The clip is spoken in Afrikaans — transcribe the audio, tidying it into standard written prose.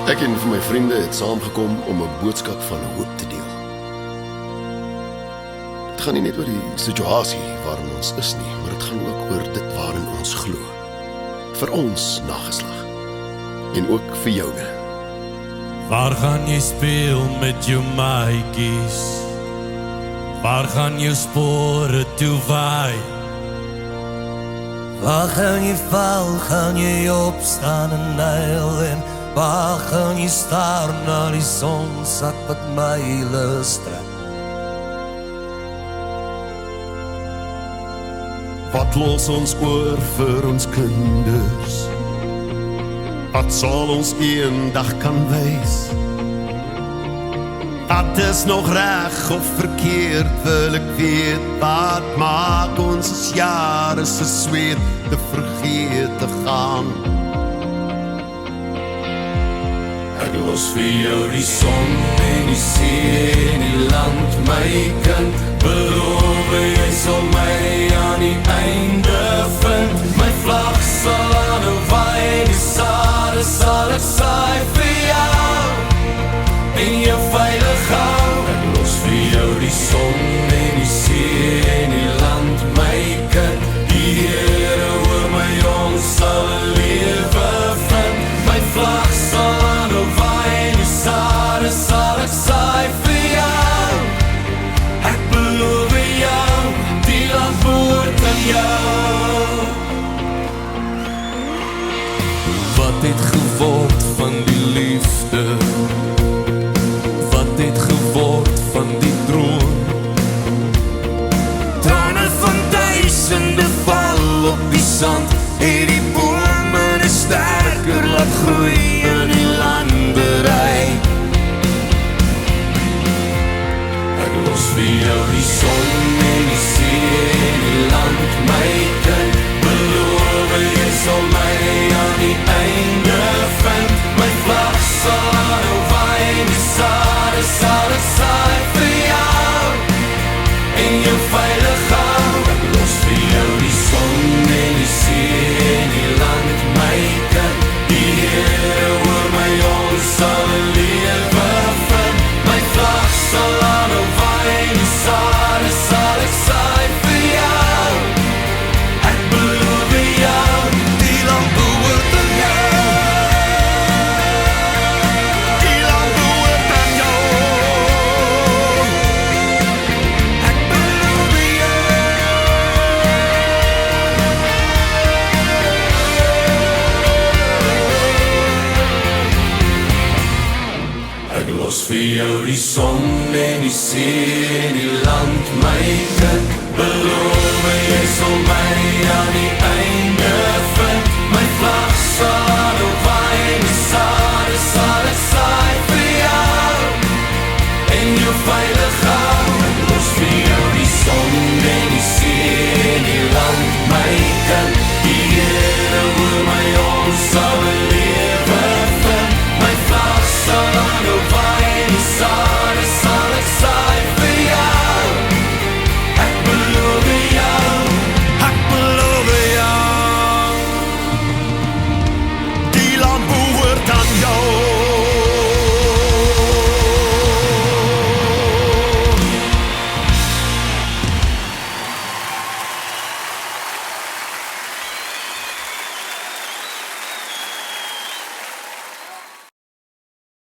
Ek en vir my vriende het saamgekom om 'n boodskap van hoop te deel. Dit gaan nie net oor die situasie waarin ons is nie, maar dit gaan ook oor dit waarin ons glo. Vir ons nageslag. En ook vir joune. Waar gaan jy speel met jou maatjies? Waar gaan jou spore toe waai? Waar gaan jy val, gaan jy opstaan en huil en waar gaan jy staar na die sonsak wat myle strek? Wat los ons oor vir ons kinders? Wat sal ons eendag kan wys? Wat is nog reg of verkeerd, wil ek weet. Wat maak ons as jare se sweet te vergeet te gaan? Ek los vir jou die son en die see en die land, my kind. Beloof jy sal my aan die einde vind. My vlag sal aanhou waai, die sade sal ek saai vir jou en jou veilig hou. Ek los vir jou die son en die see en die land, my kind. Die Here oor my ons sal 'n lewe vind. My vlag sal aanhou waai, die sade sal ek saai vir jou. Ek beloof jou, die land behoort aan jou. Wat het geword van die liefde? Wat het geword van die droom? Trane van duisende val op die sand, het die bome sterker laat groei in die landery. Ek los vir jou die son en die see en die land, my kind. Beloof jy sal my aan die einde vind. My vlag sal aanhou waai, die sade sal ek saai vir jou en jou veilig hou. Ek los vir jou die son en die see en die land, my kind. Die Here oor my ons sal 'n lewe vind. My vlag sal aanhou waai, die sade sal ek saai vir jou. Ek beloof jou, die land behoort aan jou. Die land behoort aan jou. Ek beloof jou. Ek los vir jou die son en die see en die land, my kind. Beloof jy sal my aan die einde